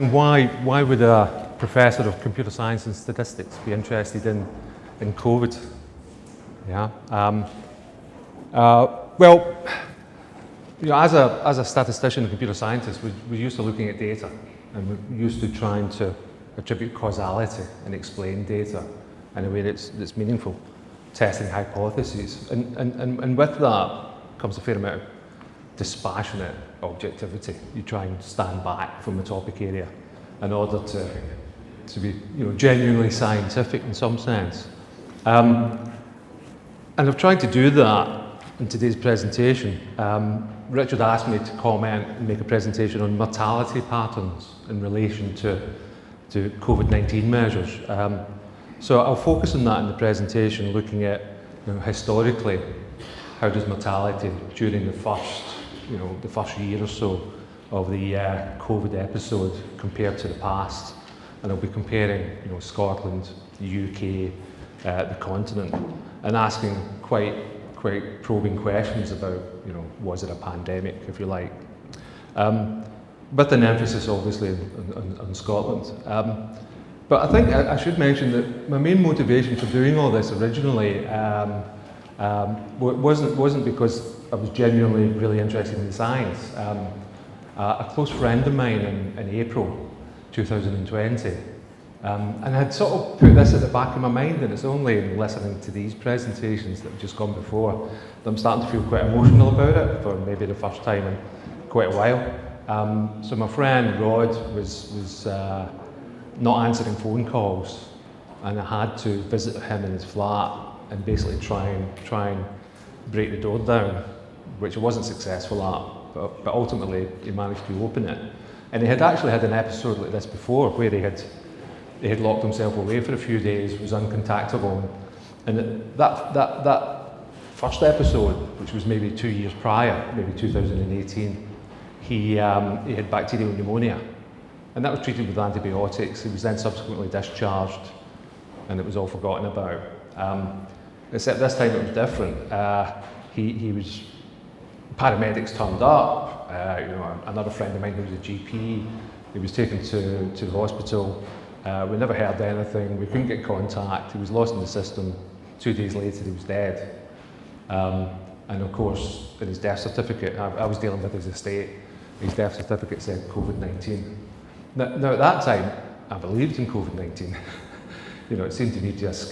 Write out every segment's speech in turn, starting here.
Why would a professor of computer science and statistics be interested in COVID? Yeah. Well, you know, as a statistician and computer scientist, we're used to looking at data, and we're used to trying to attribute causality and explain data in a way that's meaningful, testing hypotheses, and with that comes a fair amount of dispassionate objectivity. You try and stand back from the topic area in order to be, you know, genuinely scientific in some sense. And I've tried to do that in today's presentation. Richard asked me to comment and make a presentation on mortality patterns in relation to COVID-19 measures. So I'll focus on that in the presentation, looking at, you know, historically, how does mortality during the first year or so of the COVID episode compared to the past, and I'll be comparing, you know, Scotland, the UK, the continent, and asking quite probing questions about, you know, was it a pandemic, if you like, with an emphasis obviously on Scotland. But I think I should mention that my main motivation for doing all this originally wasn't because I was genuinely really interested in science. A close friend of mine in April 2020, and I had sort of put this at the back of my mind, and it's only in listening to these presentations that have just gone before that I'm starting to feel quite emotional about it for maybe the first time in quite a while. So my friend Rod was not answering phone calls, and I had to visit him in his flat and basically try and break the door down, which I wasn't successful at, but ultimately he managed to open it. And he had actually had an episode like this before, where he had locked himself away for a few days, was uncontactable, and that first episode, which was maybe 2 years prior, maybe 2018, he had bacterial pneumonia, and that was treated with antibiotics. He was then subsequently discharged, and it was all forgotten about. Except this time it was different. He was, paramedics turned up, you know, another friend of mine who was a GP, he was taken to the hospital. We never heard anything, we couldn't get contact, he was lost in the system. 2 days later he was dead. And of course, in his death certificate, I was dealing with his estate, his death certificate said COVID-19. Now at that time, I believed in COVID-19. You know, it seemed to me just a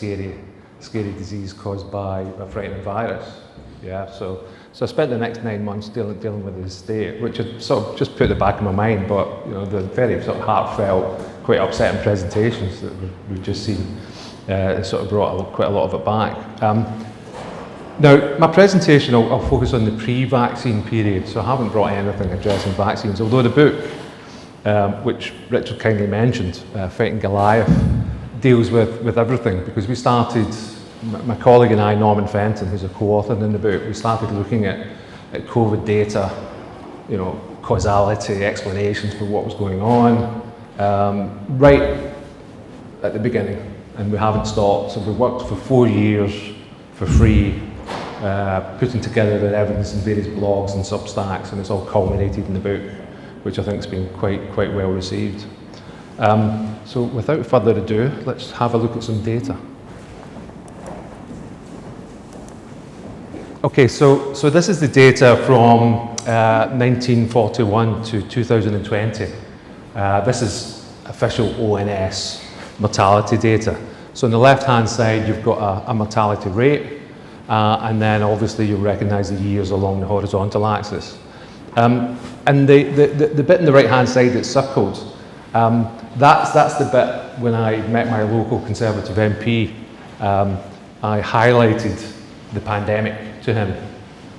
scary disease caused by a frightening virus. Yeah, so I spent the next 9 months dealing with his estate, which had sort of just put at the back of my mind, but, you know, the very sort of heartfelt, quite upsetting presentations that we've just seen sort of brought quite a lot of it back. Now, my presentation, I'll focus on the pre-vaccine period, so I haven't brought anything addressing vaccines, although the book, which Richard kindly mentioned, Fighting Goliath, deals with everything, because we started, my colleague and I, Norman Fenton, who's a co-author in the book, we started looking at COVID data, you know, causality, explanations for what was going on, right at the beginning, and we haven't stopped. So we worked for 4 years for free, putting together the evidence in various blogs and Substacks, and it's all culminated in the book, which I think has been quite well received. So without further ado, let's have a look at some data. Okay, so this is the data from 1941 to 2020. This is official ONS mortality data. So on the left-hand side, you've got a mortality rate, and then obviously you'll recognise the years along the horizontal axis. And the bit on the right-hand side that's circled, that's the bit when I met my local Conservative MP. I highlighted the pandemic to him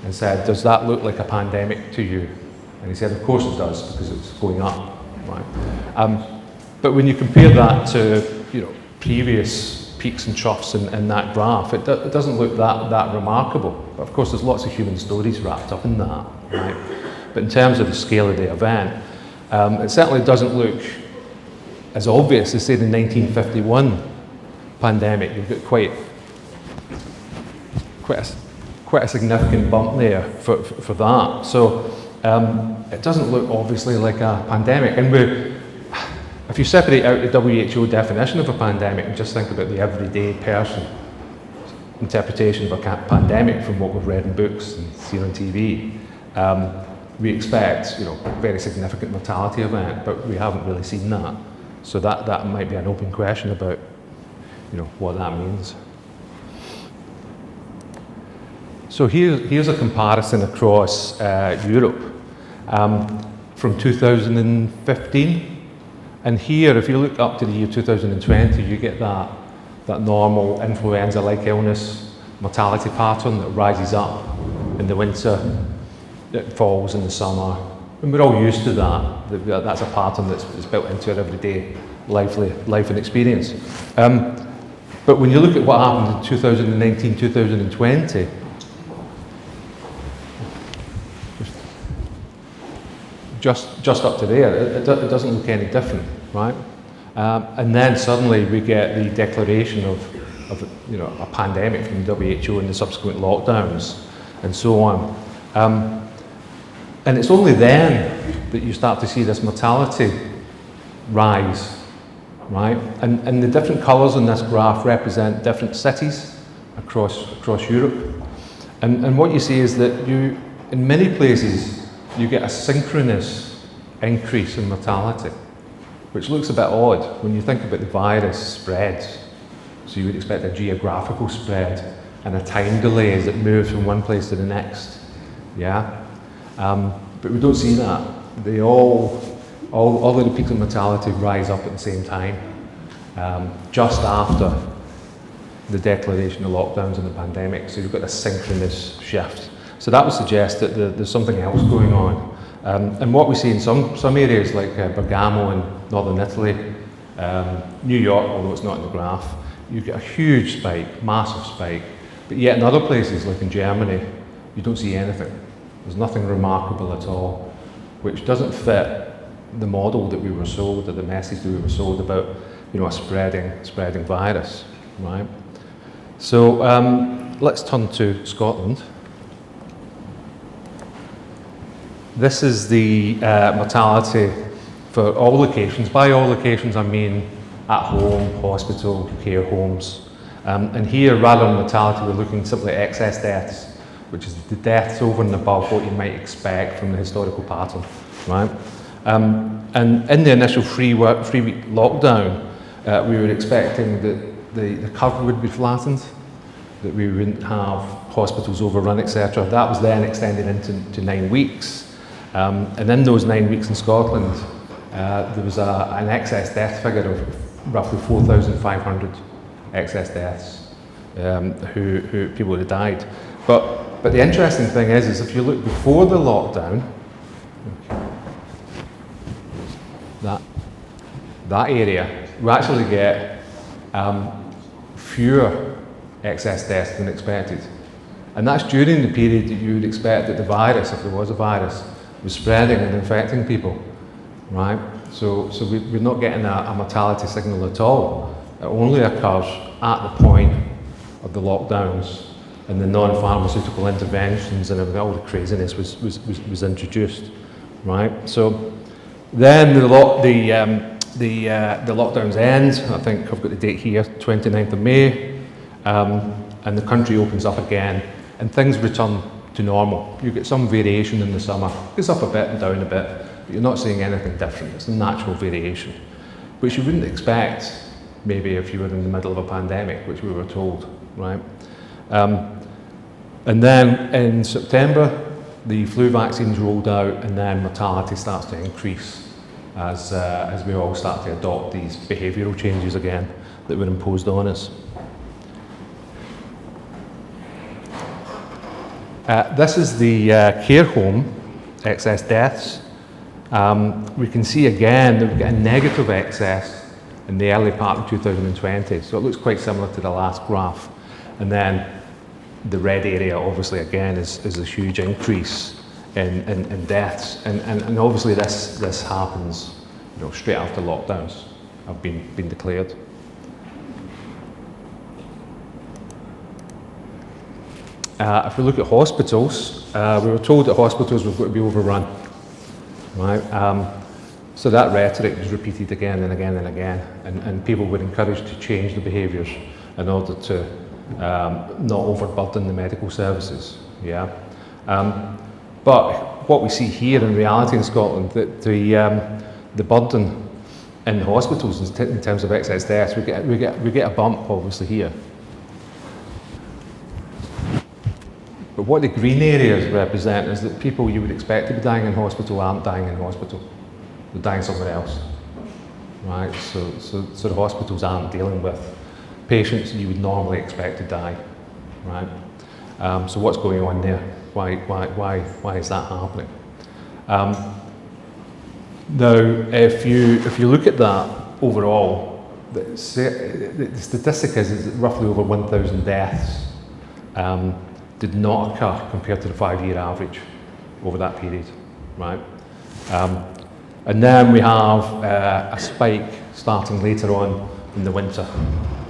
and said, does that look like a pandemic to you? And he said, of course it does, because it's going up. Right? But when you compare that to, you know, previous peaks and troughs in that graph, it doesn't look that remarkable. But of course there's lots of human stories wrapped up in that. Right? But in terms of the scale of the event, it certainly doesn't look as obvious as, say, the 1951 pandemic. You've got quite a significant bump there for that. So it doesn't look obviously like a pandemic. And if you separate out the WHO definition of a pandemic and just think about the everyday person interpretation of a pandemic from what we've read in books and seen on TV, we expect, you know, a very significant mortality event, but we haven't really seen that. So that might be an open question about, you know, what that means. So here's a comparison across Europe from 2015. And here, if you look up to the year 2020, you get that normal influenza-like illness mortality pattern that rises up in the winter, it falls in the summer. And we're all used to that. That's a pattern that's built into our everyday life and experience. But when you look at what happened in 2019, 2020, just up to there, it doesn't look any different, right? And then suddenly we get the declaration of you know, a pandemic from the WHO and the subsequent lockdowns and so on. And it's only then that you start to see this mortality rise, right? And the different colours on this graph represent different cities across Europe. And what you see is that in many places, you get a synchronous increase in mortality, which looks a bit odd when you think about the virus spreads. So you would expect a geographical spread and a time delay as it moves from one place to the next. Yeah, but we don't see that. They all of the peaks of mortality rise up at the same time, just after the declaration of lockdowns and the pandemic. So you've got a synchronous shift. So that would suggest that there's something else going on. And what we see in some areas like Bergamo in northern Italy, New York, although it's not in the graph, you get a huge spike, massive spike. But yet in other places, like in Germany, you don't see anything. There's nothing remarkable at all, which doesn't fit the model that we were sold, or the message that we were sold about, you know, a spreading virus, right? So let's turn to Scotland. This is the mortality for all locations. By all locations, I mean at home, hospital, care homes. And here, rather than mortality, we're looking simply at excess deaths, which is the deaths over and above what you might expect from the historical pattern, right? And in the initial three-week lockdown, we were expecting that the curve would be flattened, that we wouldn't have hospitals overrun, etc. That was then extended into 9 weeks. And in those 9 weeks in Scotland, there was an excess death figure of roughly 4,500 excess deaths, who people had died. But the interesting thing is if you look before the lockdown, that area, we actually get fewer excess deaths than expected. And that's during the period that you would expect that the virus, if there was a virus, was spreading and infecting people, right? So we're not getting a mortality signal at all. It only occurs at the point of the lockdowns and the non-pharmaceutical interventions and all the craziness was introduced, right? So then the lockdowns end. I think I've got the date here, 29th of May, and the country opens up again, and things return to normal. You get some variation in the summer. It's up a bit and down a bit, but you're not seeing anything different. It's a natural variation, which you wouldn't expect maybe if you were in the middle of a pandemic, which we were told, right? And then in September, the flu vaccine's rolled out, and then mortality starts to increase as we all start to adopt these behavioural changes again that were imposed on us. This is the care home excess deaths. We can see again that we've got a negative excess in the early part of 2020, so it looks quite similar to the last graph. And then the red area, obviously, again, is a huge increase in deaths. And obviously this happens, you know, straight after lockdowns have been declared. If we look at hospitals, we were told that hospitals were going to be overrun, right? So that rhetoric was repeated again and again and again, and people were encouraged to change their behaviours in order to not overburden the medical services. Yeah, but what we see here in reality in Scotland, that the burden in hospitals in terms of excess deaths, we get a bump obviously here. But what the green areas represent is that people you would expect to be dying in hospital aren't dying in hospital. They're dying somewhere else, right? So the hospitals aren't dealing with patients you would normally expect to die, right? So what's going on there? Why is that happening? Now, if you look at that overall, the statistic is that roughly over 1,000 deaths did not occur compared to the 5-year average over that period, right? And then we have a spike starting later on in the winter.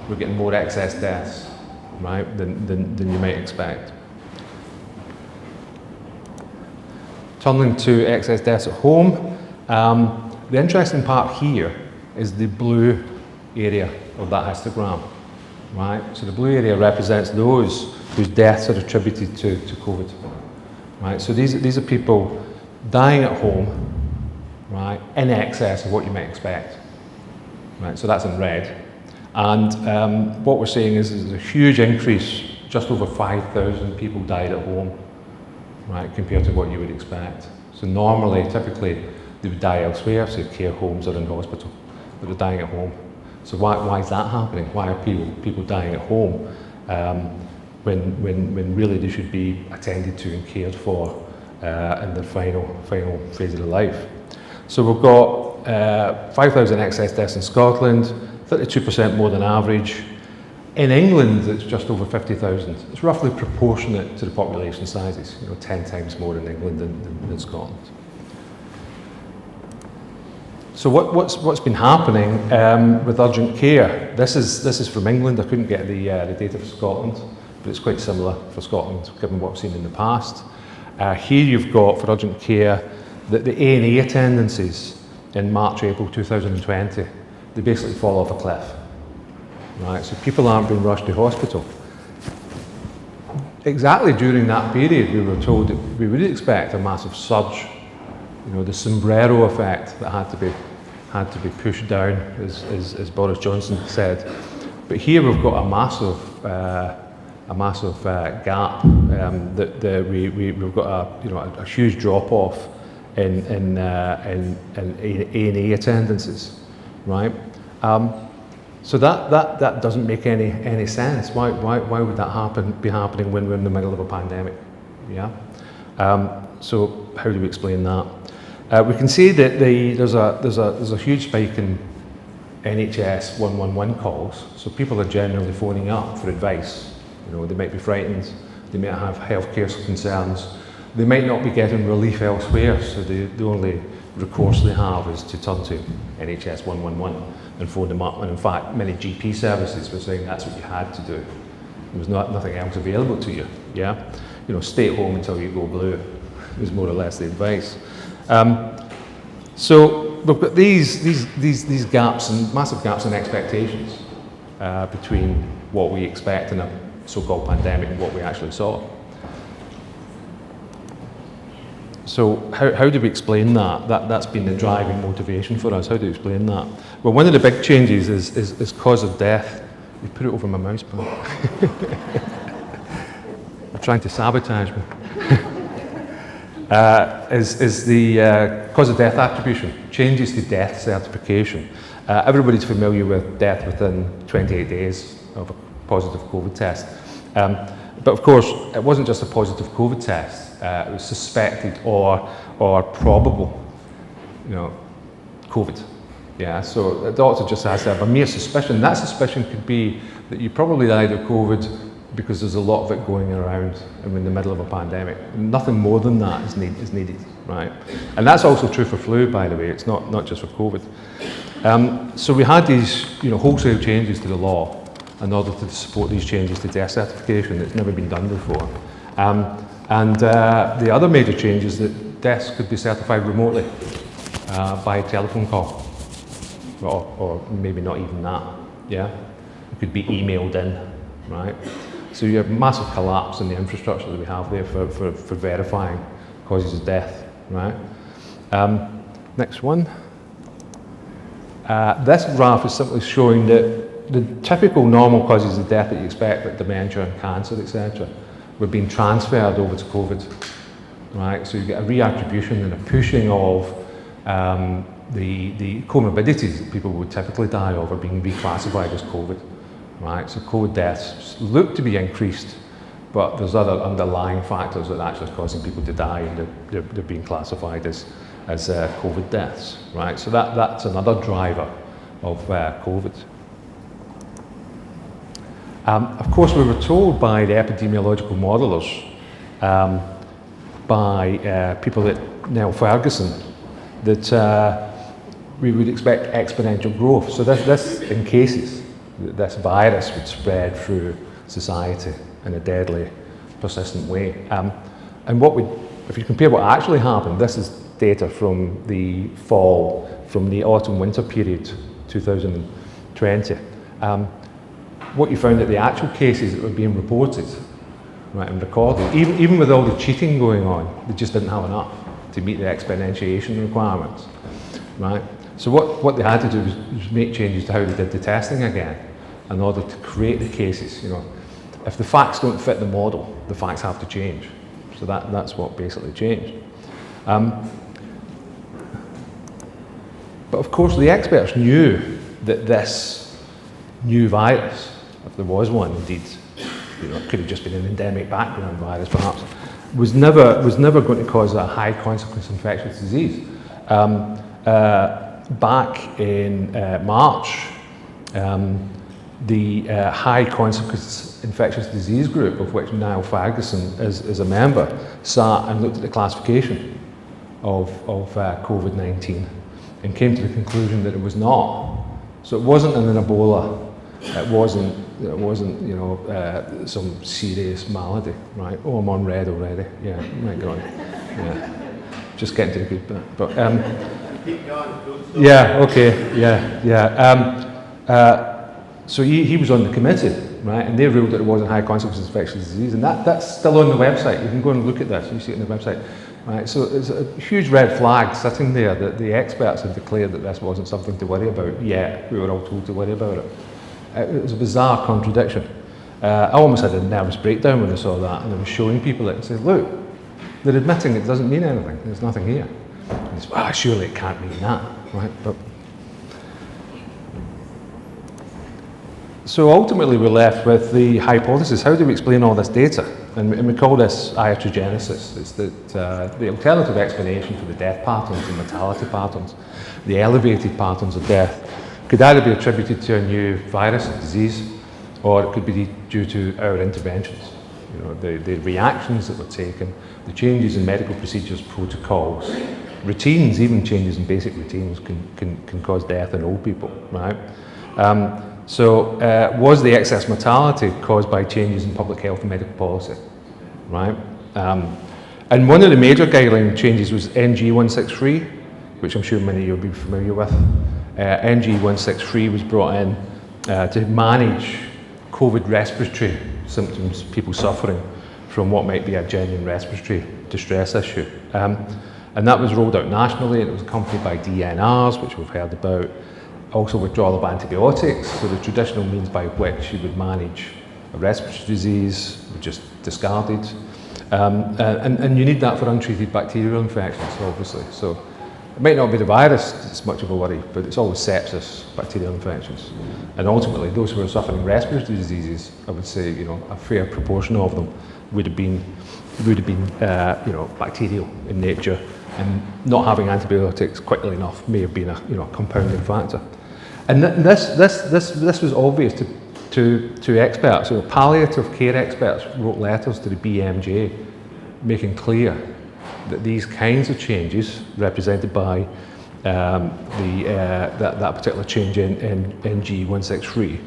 We're getting more excess deaths, right, than you might expect. Turning to excess deaths at home, the interesting part here is the blue area of that histogram, right? So the blue area represents those whose deaths are attributed to COVID, right? So these are people dying at home, right, in excess of what you might expect, right? So that's in red. And what we're seeing is there's a huge increase, just over 5,000 people died at home, right, compared to what you would expect. So normally, typically, they would die elsewhere, say care homes or in hospital, but they're dying at home. So why is that happening? Why are people dying at home when really they should be attended to and cared for in their final phase of their life? So we've got 5,000 excess deaths in Scotland, 32% more than average. In England, it's just over 50,000. It's roughly proportionate to the population sizes, 10 times more in England than Scotland. So what's been happening with urgent care? This is from England. I couldn't get the data for Scotland, but it's quite similar for Scotland, given what we've seen in the past. Here you've got, for urgent care, the A&E attendances in March, April 2020, they basically fall off a cliff, right? So people aren't being rushed to hospital. Exactly during that period, we were told that we would expect a massive surge, the sombrero effect that had to be pushed down, as Boris Johnson said. But here we've got a massive gap that we've got a huge drop off in A&E attendances, right? So that doesn't make any sense. Why would that be happening when we're in the middle of a pandemic? Yeah. So how do we explain that? We can see that there's a huge spike in NHS 111 calls. So people are generally phoning up for advice. They might be frightened. They might have healthcare concerns. They might not be getting relief elsewhere, so the only recourse they have is to turn to NHS 111 and phone them up. And in fact, many GP services were saying that's what you had to do. There was nothing else available to you. Yeah, stay at home until you go blue was more or less the advice. So we've got these gaps and massive gaps in expectations between what we expect in a so-called pandemic and what we actually saw. So how do we explain that? That's been the driving motivation for us. How do we explain that? Well, one of the big changes is cause of death. You put it over my mouse pad. They're trying to sabotage me. Is the cause of death attribution, changes to death certification. Everybody's familiar with death within 28 days of a positive COVID test. But of course, it wasn't just a positive COVID test. It was suspected or probable, COVID. Yeah, so the doctor just has to have a mere suspicion. That suspicion could be that you probably died of COVID because there's a lot of it going around and we're in the middle of a pandemic. Nothing more than that is needed, right? And that's also true for flu, by the way. It's not just for COVID. So we had these, wholesale changes to the law in order to support these changes to death certification. It's never been done before. And the other major change is that deaths could be certified remotely. by telephone call, or maybe not even that, yeah? It could be emailed in, right? So you have massive collapse in the infrastructure that we have there for verifying causes of death, right? Next one. This graph is simply showing that the typical normal causes of death that you expect, like dementia and cancer, etc., were being transferred over to COVID, right? So you get a reattribution and a pushing of the comorbidities that people would typically die of are being reclassified as COVID, right? So COVID deaths look to be increased, but there's other underlying factors that are actually causing people to die, and they're being classified as COVID deaths, right? So that's another driver of COVID. Of course, we were told by the epidemiological modelers, by people at Neil Ferguson, that we would expect exponential growth. So this in cases, this virus would spread through society in a deadly, persistent way. And if you compare what actually happened, this is data from the autumn-winter period, 2020. What you found that the actual cases that were being reported, right, and recorded, even with all the cheating going on, they just didn't have enough to meet the exponentiation requirements, right? So what they had to do was make changes to how they did the testing again in order to create the cases. You know, if the facts don't fit the model, the facts have to change. So that's what basically changed. But of course, the experts knew that this new virus, if there was one indeed, you know, it could have just been an endemic background virus perhaps, was never going to cause a high consequence infectious disease. Back in March, the high consequence infectious disease group, of which Niall Ferguson is a member, sat and looked at the classification of COVID-19 and came to the conclusion that it was not. So it wasn't an Ebola. It wasn't you know, some serious malady, right? Oh, I'm on red already. Yeah, my God. Yeah, just getting to the good bit. But keep going. yeah, okay, yeah. So he was on the committee, right? And they ruled that it wasn't high consequence infectious disease, and that's still on the website. You can go and look at this. You see it on the website, right? So it's a huge red flag sitting there that the experts have declared that this wasn't something to worry about. Yet we were all told to worry about it. It was a bizarre contradiction. I almost had a nervous breakdown when I saw that, and I was showing people it and said, look, they're admitting it doesn't mean anything. There's nothing here. And it's, well, surely it can't mean that, right? But so ultimately we're left with the hypothesis, how do we explain all this data? And we call this iatrogenesis. It's that the alternative explanation for the death patterns and mortality patterns, the elevated patterns of death, could either be attributed to a new virus, a disease, or it could be due to our interventions. You know, the reactions that were taken, the changes in medical procedures, protocols, routines, even changes in basic routines can cause death in old people, right? Was the excess mortality caused by changes in public health and medical policy, right? And one of the major guideline changes was NG163, which I'm sure many of you will be familiar with. NG163 was brought in to manage COVID respiratory symptoms, people suffering from what might be a genuine respiratory distress issue. And that was rolled out nationally, and it was accompanied by DNRs, which we've heard about. Also withdrawal of antibiotics, so the traditional means by which you would manage a respiratory disease were just discarded. And you need that for untreated bacterial infections, obviously. So it might not be the virus that's much of a worry, but it's always sepsis, bacterial infections. And ultimately, those who are suffering respiratory diseases, I would say, you know, a fair proportion of them would have been you know, bacterial in nature, and not having antibiotics quickly enough may have been a compounding factor. And this was obvious to experts. You know, palliative care experts wrote letters to the BMJ making clear that these kinds of changes, represented by that particular change in NG163,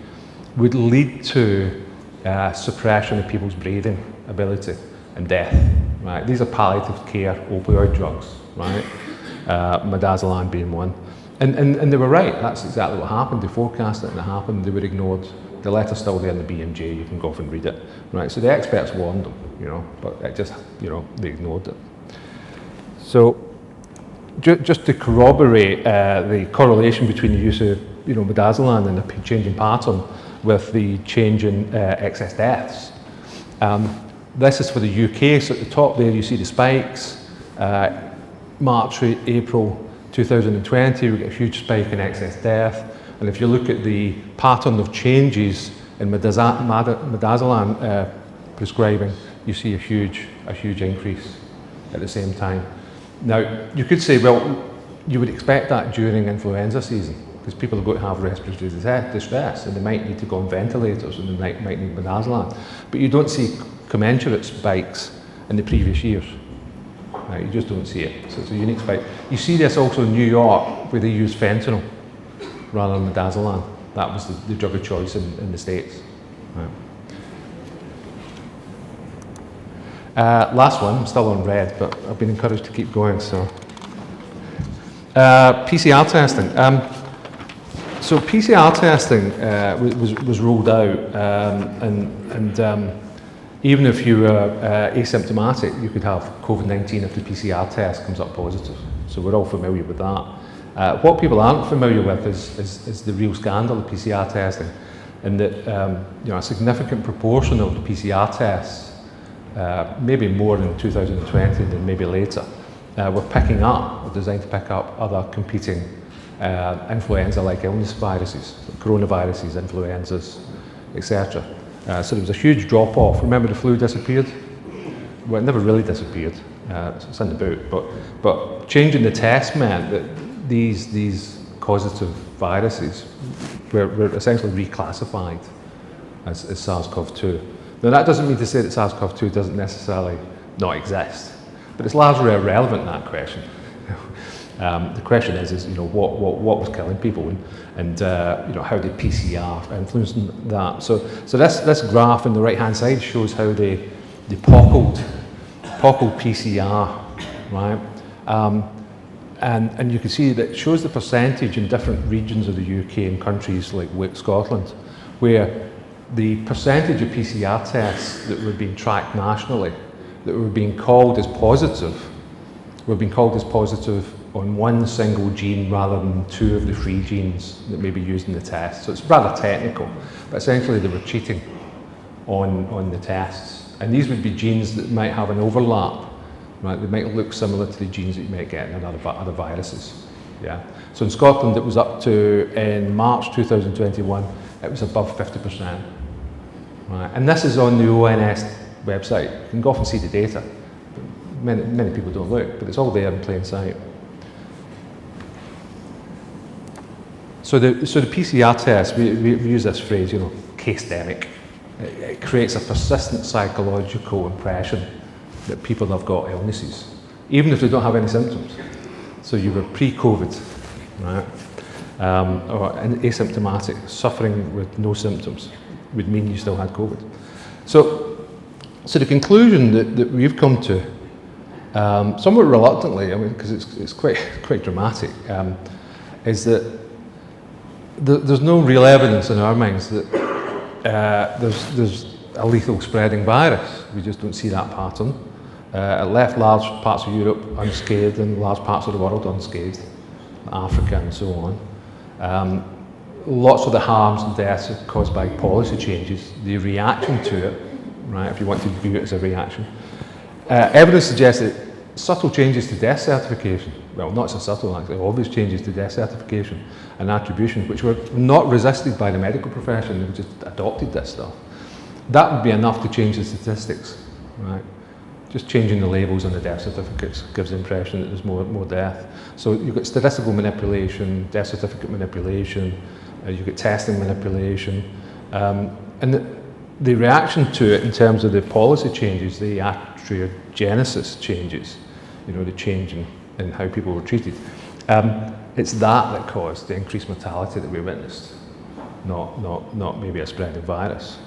would lead to suppression of people's breathing ability and death. Right? These are palliative care opioid drugs, right? midazolam being one. And they were right, that's exactly what happened. They forecast it and it happened, they were ignored. The letter's still there in the BMJ, you can go off and read it. Right, so the experts warned them, but it just, they ignored it. So, just to corroborate the correlation between the use of, midazolam and the changing pattern with the change in excess deaths. This is for the UK, so at the top there you see the spikes. March, April 2020, we get a huge spike in excess death. And if you look at the pattern of changes in midazolam prescribing, you see a huge increase at the same time. Now, you could say, well, you would expect that during influenza season, because people are going to have respiratory distress and they might need to go on ventilators and they might need midazolam. But you don't see commensurate spikes in the previous years. Right, you just don't see it. So it's a unique spike. You see this also in New York, where they use fentanyl rather than midazolam. That was the drug of choice in the States. Right. Last one, I'm still on red, but I've been encouraged to keep going. So, PCR testing. So PCR testing was rolled out, and even if you were asymptomatic, you could have COVID-19 if the PCR test comes up positive. So we're all familiar with that. What people aren't familiar with is the real scandal of PCR testing, and that a significant proportion of the PCR tests, maybe more in 2020 than maybe later, were designed to pick up other competing influenza-like illness viruses, coronaviruses, influenzas, etc. So there was a huge drop-off. Remember, the flu disappeared? Well, it never really disappeared. It's in the book, but changing the test meant that these causative viruses were essentially reclassified as SARS-CoV-2. Now, that doesn't mean to say that SARS-CoV-2 doesn't necessarily not exist, but it's largely irrelevant, that question. The question is what was killing people, and how did PCR influence that? So this graph on the right-hand side shows how they pockled PCR, right? And you can see that it shows the percentage in different regions of the UK and countries like Scotland, where the percentage of PCR tests that were being tracked nationally, that were being called as positive, on one single gene rather than two of the 3 genes that may be used in the test. So it's rather technical, but essentially they were cheating on the tests. And these would be genes that might have an overlap, right? They might look similar to the genes that you might get in other viruses. Yeah. So in Scotland it was up to, in March 2021, it was above 50%. Right? And this is on the ONS website. You can go off and see the data. Many people don't look, but it's all there in plain sight. So the PCR test, we use this phrase, case-demic. It creates a persistent psychological impression that people have got illnesses, even if they don't have any symptoms. So you were pre-COVID, right? Or asymptomatic, suffering with no symptoms would mean you still had COVID. So the conclusion that we've come to, somewhat reluctantly, because it's quite dramatic, is that there's no real evidence in our minds that there's a lethal spreading virus. We just don't see that pattern. It left large parts of Europe unscathed and large parts of the world unscathed, Africa and so on. Lots of the harms and deaths are caused by policy changes, the reaction to it, right, if you want to view it as a reaction. Evidence suggests that subtle changes to death certification, well, not so subtle actually, obvious changes to death certification and attribution, which were not resisted by the medical profession, they just adopted this stuff. That would be enough to change the statistics, right? Just changing the labels on the death certificates gives the impression that there's more death. So you've got statistical manipulation, death certificate manipulation, you've got testing manipulation, and the reaction to it in terms of the policy changes, the iatrogenic changes, the change in how people were treated, it's that caused the increased mortality that we witnessed, not maybe a spreading virus.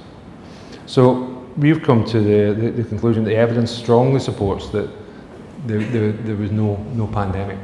So we've come to the conclusion that the evidence strongly supports that there was no pandemic.